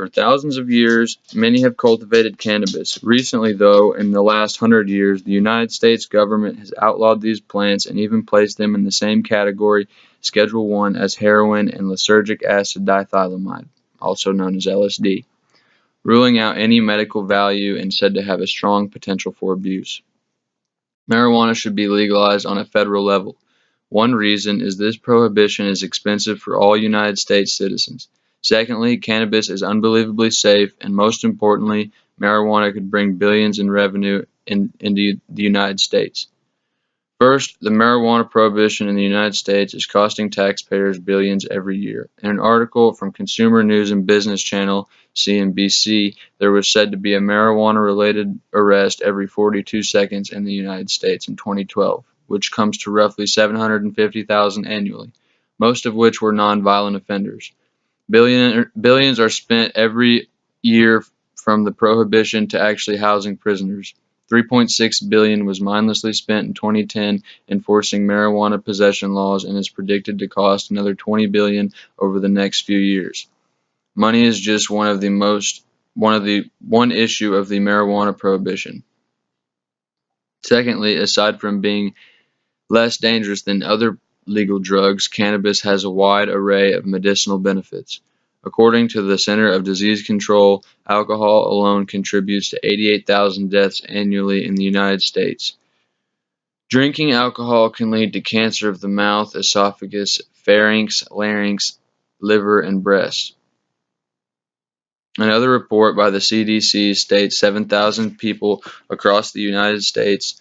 For thousands of years, many have cultivated cannabis. Recently, though, in the last 100 years, the United States government has outlawed these plants and even placed them in the same category, Schedule 1, as heroin and lysergic acid diethylamide, also known as LSD, ruling out any medical value and said to have a strong potential for abuse. Marijuana should be legalized on a federal level. One reason is this prohibition is expensive for all United States citizens. Secondly, cannabis is unbelievably safe, and most importantly, marijuana could bring billions in revenue into the United States. First, the marijuana prohibition in the United States is costing taxpayers billions every year. In an article from Consumer News and Business Channel, CNBC, there was said to be a marijuana-related arrest every 42 seconds in the United States in 2012, which comes to roughly 750,000 annually, most of which were nonviolent offenders. Billions are spent every year from the prohibition to actually housing prisoners. $3.6 billion was mindlessly spent in 2010 enforcing marijuana possession laws and is predicted to cost another $20 billion over the next few years. Money is just one issue of the marijuana prohibition. Secondly, aside from being less dangerous than other legal drugs, cannabis has a wide array of medicinal benefits. According to the Center of Disease Control, alcohol alone contributes to 88,000 deaths annually in the United States. Drinking alcohol can lead to cancer of the mouth, esophagus, pharynx, larynx, liver, and breast. Another report by the CDC states 7,000 people across the United States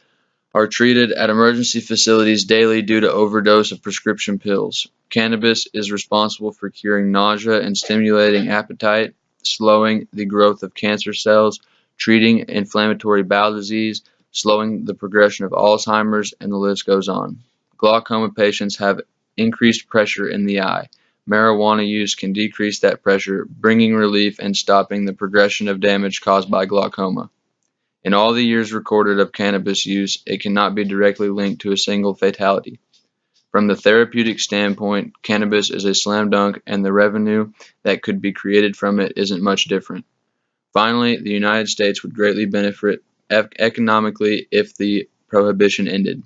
are treated at emergency facilities daily due to overdose of prescription pills. Cannabis is responsible for curing nausea and stimulating appetite, slowing the growth of cancer cells, treating inflammatory bowel disease, slowing the progression of Alzheimer's, and the list goes on. Glaucoma patients have increased pressure in the eye. Marijuana use can decrease that pressure, bringing relief and stopping the progression of damage caused by glaucoma. In all the years recorded of cannabis use, it cannot be directly linked to a single fatality. From the therapeutic standpoint, cannabis is a slam dunk, and the revenue that could be created from it isn't much different. Finally, the United States would greatly benefit economically if the prohibition ended.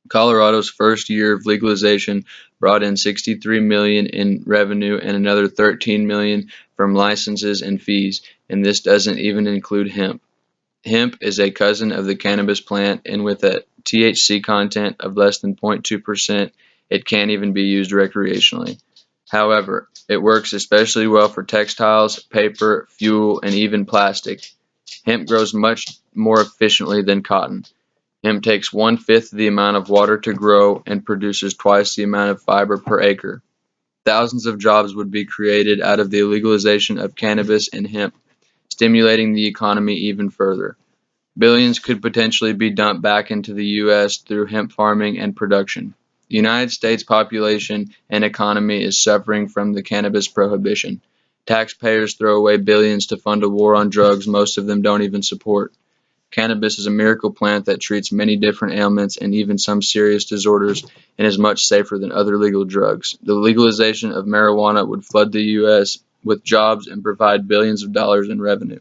Colorado's first year of legalization brought in $63 million in revenue and another $13 million from licenses and fees, and this doesn't even include hemp. Hemp is a cousin of the cannabis plant, and with a THC content of less than 0.2%, it can't even be used recreationally. However, it works especially well for textiles, paper, fuel, and even plastic. Hemp grows much more efficiently than cotton. Hemp takes 1/5 the amount of water to grow and produces twice the amount of fiber per acre. Thousands of jobs would be created out of the legalization of cannabis and hemp, stimulating the economy even further. Billions could potentially be dumped back into the U.S. through hemp farming and production. The United States population and economy is suffering from the cannabis prohibition. Taxpayers throw away billions to fund a war on drugs most of them don't even support. Cannabis is a miracle plant that treats many different ailments and even some serious disorders and is much safer than other legal drugs. The legalization of marijuana would flood the U.S. with jobs and provide billions of dollars in revenue.